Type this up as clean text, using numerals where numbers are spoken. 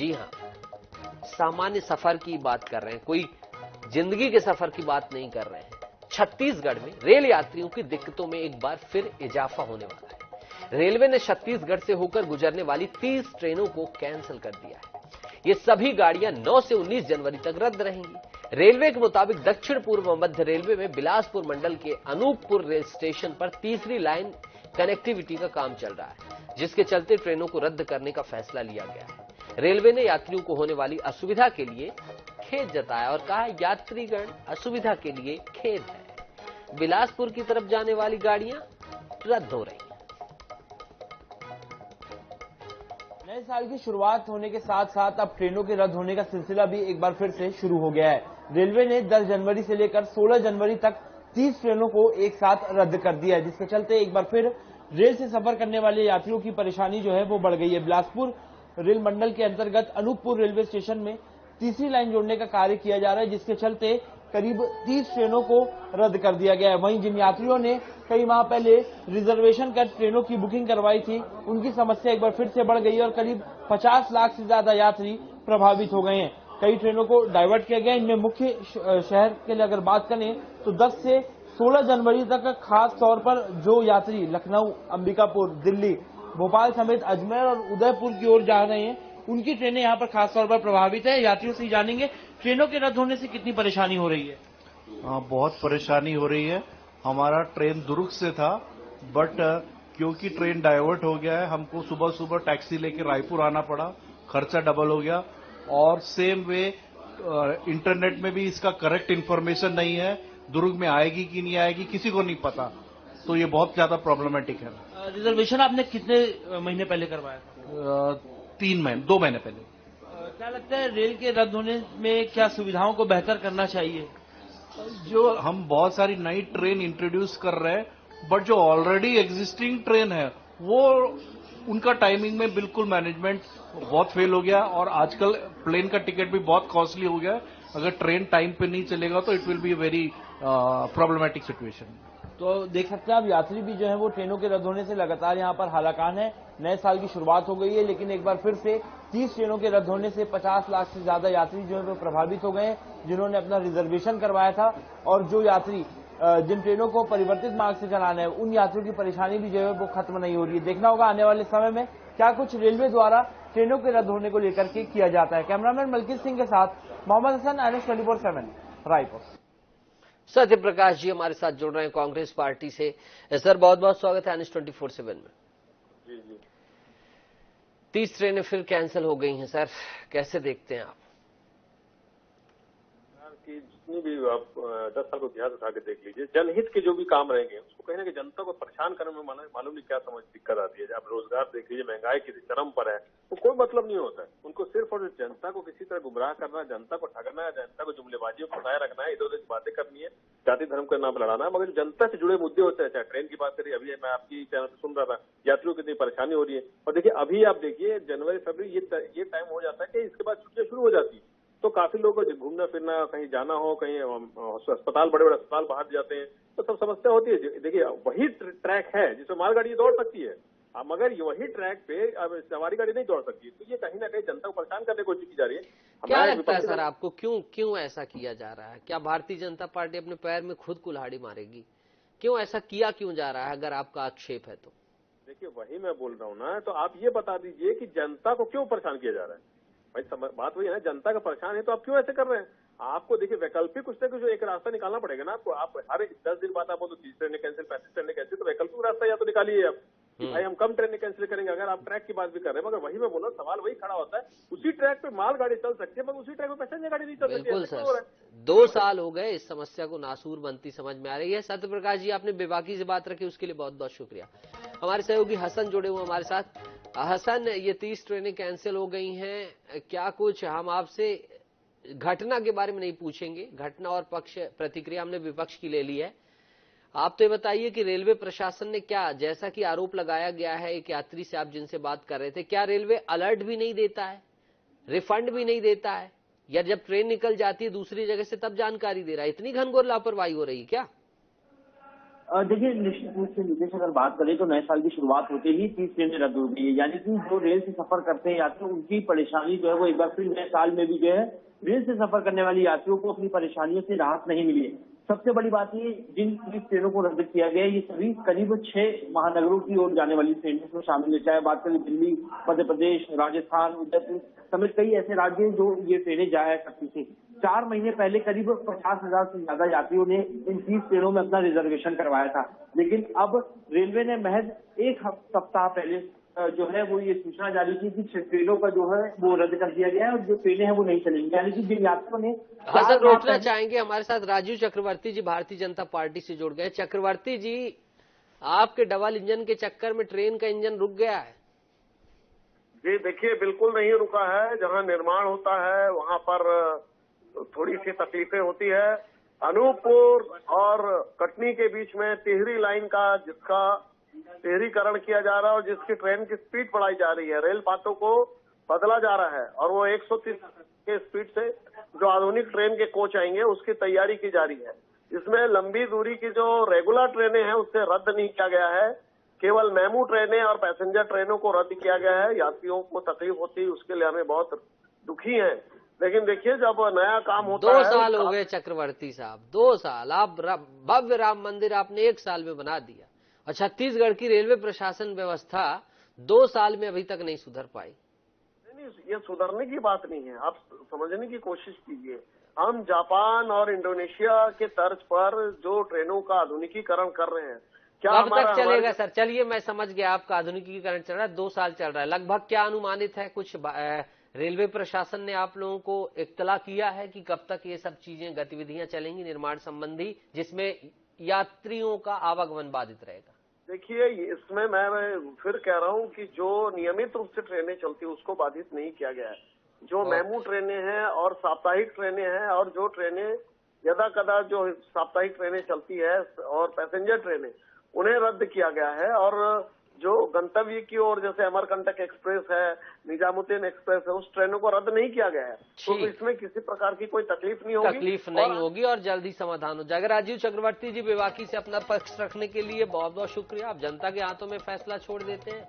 जी हां, सामान्य सफर की बात कर रहे हैं, कोई जिंदगी के सफर की बात नहीं कर रहे हैं। छत्तीसगढ़ में रेल यात्रियों की दिक्कतों में एक बार फिर इजाफा होने वाला है। रेलवे ने छत्तीसगढ़ से होकर गुजरने वाली 30 ट्रेनों को कैंसिल कर दिया है। ये सभी गाड़ियां 9 से 19 जनवरी तक रद्द रहेंगी। रेलवे के मुताबिक दक्षिण पूर्व मध्य रेलवे में बिलासपुर मंडल के अनूपपुर रेल स्टेशन पर तीसरी लाइन कनेक्टिविटी का काम चल रहा है, जिसके चलते ट्रेनों को रद्द करने का फैसला लिया गया है। रेलवे ने यात्रियों को होने वाली असुविधा के लिए खेद जताया और कहा, यात्रीगण असुविधा के लिए खेद है। बिलासपुर की तरफ जाने वाली गाड़ियां रद्द हो रही हैं। नए साल की शुरुआत होने के साथ साथ अब ट्रेनों के रद्द होने का सिलसिला भी एक बार फिर से शुरू हो गया है। रेलवे ने 10 जनवरी से लेकर 16 जनवरी तक 30 ट्रेनों को एक साथ रद्द कर दिया है, जिसके चलते एक बार फिर रेल से सफर करने वाले यात्रियों की परेशानी जो है वो बढ़ गई है। बिलासपुर रेल मंडल के अंतर्गत अनूपपुर रेलवे स्टेशन में तीसरी लाइन जोड़ने का कार्य किया जा रहा है, जिसके चलते करीब 30 ट्रेनों को रद्द कर दिया गया है। वहीं जिन यात्रियों ने कई माह पहले रिजर्वेशन कर ट्रेनों की बुकिंग करवाई थी, उनकी समस्या एक बार फिर से बढ़ गई है और करीब 50 लाख से ज्यादा यात्री प्रभावित हो गए हैं। कई ट्रेनों को डाइवर्ट किया गया। इनमें मुख्य शहर के लिए अगर बात करें तो 10 से 16 जनवरी तक खास तौर पर जो यात्री लखनऊ, अंबिकापुर, दिल्ली, भोपाल समेत अजमेर और उदयपुर की ओर जा रहे हैं, उनकी ट्रेनें यहाँ पर खास तौर पर प्रभावित है। यात्रियों से जानेंगे ट्रेनों के रद्द होने से कितनी परेशानी हो रही है। बहुत परेशानी हो रही है। हमारा ट्रेन दुर्ग से था, बट क्योंकि ट्रेन डाइवर्ट हो गया है, हमको सुबह सुबह टैक्सी लेके रायपुर आना पड़ा, खर्चा डबल हो गया। और सेम वे इंटरनेट में भी इसका करेक्ट इन्फॉर्मेशन नहीं है, दुर्ग में आएगी कि नहीं आएगी किसी को नहीं पता, तो ये बहुत ज्यादा प्रॉब्लमेटिक है। रिजर्वेशन आपने कितने महीने पहले करवाया था? 2 महीने पहले। क्या लगता है रेल के रद्द होने में क्या सुविधाओं को बेहतर करना चाहिए? जो हम बहुत सारी नई ट्रेन इंट्रोड्यूस कर रहे हैं, बट जो ऑलरेडी एग्जिस्टिंग ट्रेन है वो उनका टाइमिंग में बिल्कुल मैनेजमेंट बहुत फेल हो गया और आजकल प्लेन का टिकट भी बहुत कॉस्टली हो गया। अगर ट्रेन टाइम पे नहीं चलेगा तो it will be very problematic situation. तो देख सकते हैं आप, यात्री भी जो है वो ट्रेनों के रद्द होने से लगातार यहाँ पर हालाकान है। नए साल की शुरुआत हो गई है, लेकिन एक बार फिर से 30 ट्रेनों के रद्द होने से 50 लाख से ज्यादा यात्री जो है वो प्रभावित हो गए हैं, जिन्होंने अपना रिजर्वेशन करवाया था। और जो यात्री जिन ट्रेनों को परिवर्तित मार्ग से चलाना है, उन यात्रियों की परेशानी भी जो है वो खत्म नहीं हो रही है। देखना होगा आने वाले समय में क्या कुछ रेलवे द्वारा ट्रेनों के रद्द होने को लेकर के किया जाता है। कैमरामैन मलकीत सिंह के साथ मोहम्मद हसन, NS 24/7, रायपुर। सत्य प्रकाश जी हमारे साथ जुड़ रहे हैं कांग्रेस पार्टी से। सर बहुत बहुत स्वागत है NS 24/7 में। जी 30 ट्रेनें फिर कैंसिल हो गई हैं सर, कैसे देखते हैं आप? कि जितनी भी आप 10 साल को इतिहास उठा के देख लीजिए, जनहित के जो भी काम रहेंगे उसको कहीं ना कहीं जनता को परेशान करने में मालूम नहीं क्या समझ दिक्कत आती है। आप रोजगार देख लीजिए, महंगाई किसी चरम पर है, तो कोई मतलब नहीं होता है। उनको सिर्फ और जनता को किसी तरह गुमराह करना, जनता को ठगना है, जनता को जुमलेबाजियों को बनाए रखना है, इधर उधर बातें करनी है, जाति धर्म के नाम लड़ाना है। मगर जनता से जुड़े मुद्दे होते हैं, चाहे ट्रेन की बात करिए, अभी मैं आपकी चैनल पर सुन रहा था, यात्रियों की इतनी परेशानी हो रही है। और देखिए अभी आप देखिए जनवरी फरवरी ये टाइम हो जाता है कि इसके बाद छुट्टियां शुरू हो जाती है, तो काफी लोगों को घूमना फिरना, कहीं जाना हो, कहीं अस्पताल, बड़े बड़े अस्पताल बाहर जाते हैं, तो सब समस्या होती है। देखिए वही ट्रैक है जिसमें मालगाड़ी दौड़ सकती है, मगर वही ट्रैक पे अब सवारी गाड़ी नहीं दौड़ सकती, तो ये कहीं ना कहीं जनता को परेशान करने की कोशिश की जा रही है। क्या लगता है सर आपको, क्यों ऐसा किया जा रहा है? क्या भारतीय जनता पार्टी अपने पैर में खुद कुल्हाड़ी मारेगी? क्यों ऐसा किया क्यों जा रहा है, अगर आपका आक्षेप है तो? देखिए वही मैं बोल रहा हूँ ना, तो आप ये बता दीजिए कि जनता को क्यों परेशान किया जा रहा है। भाई बात वही है ना, जनता का परेशान है तो आप क्यों ऐसे कर रहे हैं? आपको देखिए वैकल्पिक कुछ ना कुछ एक रास्ता निकालना पड़ेगा ना आपको। आप हर 10 दिन बाद आप बोलो 30 ट्रेनें कैंसिल, 35 ट्रेनें कैंसिल, तो वैकल्पिक रास्ता या तो निकालिए आप। भाई हम कम ट्रेनें कैंसिल करेंगे, अगर आप ट्रैक की बात भी कर रहे हैं, मगर वही मैं बोला, सवाल वही खड़ा होता है, उसी ट्रैक पे माल गाड़ी चल सकती है मगर उसी ट्रैक पे पैसेंजर गाड़ी नहीं चल सकती। बिल्कुल सर, 2 साल हो गए इस समस्या को नासूर बनती समझ में आ रही है। सत्य प्रकाश जी आपने बेबाकी से बात रखी, उसके लिए बहुत बहुत शुक्रिया। हमारे सहयोगी हसन जुड़े हुए हमारे साथ। हसन, ये 30 ट्रेनें कैंसिल हो गई हैं, क्या कुछ हम आपसे घटना के बारे में नहीं पूछेंगे, घटना और पक्ष प्रतिक्रिया हमने विपक्ष की ले ली है। आप तो ये बताइए कि रेलवे प्रशासन ने क्या, जैसा कि आरोप लगाया गया है एक यात्री से आप जिनसे बात कर रहे थे, क्या रेलवे अलर्ट भी नहीं देता है, रिफंड भी नहीं देता है, या जब ट्रेन निकल जाती है दूसरी जगह से तब जानकारी दे रहा है? इतनी घनघोर लापरवाही हो रही है क्या? देखिए, निश्चित रूप से नीतीश, अगर बात करें तो नए साल की शुरुआत होते ही 30 ट्रेनें रद्द हो गई है। यानी कि जो रेल से सफर करते हैं यात्री, उनकी परेशानी जो है वो एक बार फिर नए साल में भी जो है रेल से सफर करने वाले यात्रियों को अपनी परेशानियों से राहत नहीं मिली है। सबसे बड़ी बात ये, जिन 30 ट्रेनों को रद्द किया गया है ये सभी करीब 6 महानगरों की ओर जाने वाली ट्रेनों में शामिल है। चाहे बात करें दिल्ली, मध्य प्रदेश, राजस्थान, उदयपुर समेत कई ऐसे राज्य हैं जो ये ट्रेनें जाया करती थी। 4 महीने पहले करीब 50,000 से ज्यादा यात्रियों ने इन 30 ट्रेनों में अपना रिजर्वेशन करवाया था, लेकिन अब रेलवे ने महज एक सप्ताह पहले जो है वो ये सूचना जारी की कि ट्रेनों का जो है वो रद्द कर दिया गया है और जो ट्रेनें हैं वो नहीं चलेंगी। यानी कि जिन यात्रियों ने हां सर, रोकना चाहेंगे हमारे साथ राजीव चक्रवर्ती जी भारतीय जनता पार्टी से जुड़ गए। चक्रवर्ती जी, आपके डबल इंजन के चक्कर में ट्रेन का इंजन रुक गया है? जी देखिए, बिल्कुल नहीं रुका है। जहां निर्माण होता है वहां पर थोड़ी सी तकलीफें होती है। अनूपपुर और कटनी के बीच में तिहरी लाइन का जिसका तिहरीकरण किया जा रहा है और जिसकी ट्रेन की स्पीड बढ़ाई जा रही है, रेल पातों को बदला जा रहा है और वो 130 के स्पीड से जो आधुनिक ट्रेन के कोच आएंगे उसकी तैयारी की जा रही है। इसमें लंबी दूरी की जो रेगुलर ट्रेनें हैं उससे रद्द नहीं किया गया है, केवल मेमू ट्रेनें और पैसेंजर ट्रेनों को रद्द किया गया है। यात्रियों को तकलीफ होती है, उसके लिए हमें बहुत दुखी हैं। लेकिन देखिए, जब नया काम होता है। 2 साल हो गए चक्रवर्ती साहब, 2 साल। आप भव्य राम मंदिर आपने 1 साल में बना दिया और छत्तीसगढ़ की रेलवे प्रशासन व्यवस्था 2 साल में अभी तक नहीं सुधर पाई। नहीं, ये सुधरने की बात नहीं है, आप समझने की कोशिश कीजिए। हम जापान और इंडोनेशिया के तर्ज पर जो ट्रेनों का आधुनिकीकरण कर रहे हैं, क्या कब तक चलेगा सर? चलिए, मैं समझ गया आपका आधुनिकीकरण चल रहा है, 2 साल चल रहा है लगभग। क्या अनुमानित है, कुछ रेलवे प्रशासन ने आप लोगों को इत्तला किया है कि कब तक ये सब चीजें गतिविधियां चलेंगी निर्माण संबंधी, जिसमें यात्रियों का आवागमन बाधित रहेगा? देखिए, इसमें मैं फिर कह रहा हूं कि जो नियमित रूप से ट्रेनें चलती है उसको बाधित नहीं किया गया है। जो मेमू ट्रेनें हैं और साप्ताहिक ट्रेनें हैं और जो ट्रेनें यदा कदा जो साप्ताहिक ट्रेनें चलती है और पैसेंजर ट्रेनें, उन्हें रद्द किया गया है। और जो गंतव्य की ओर जैसे अमरकंटक एक्सप्रेस है, निजामुद्दीन एक्सप्रेस है, उस ट्रेनों को रद्द नहीं किया गया है। तो इसमें किसी प्रकार की कोई तकलीफ नहीं होगी और जल्दी समाधान हो जाएगा। राजीव चक्रवर्ती जी, बेबाकी से अपना पक्ष रखने के लिए बहुत बहुत शुक्रिया। आप जनता के हाथों में फैसला छोड़ देते हैं।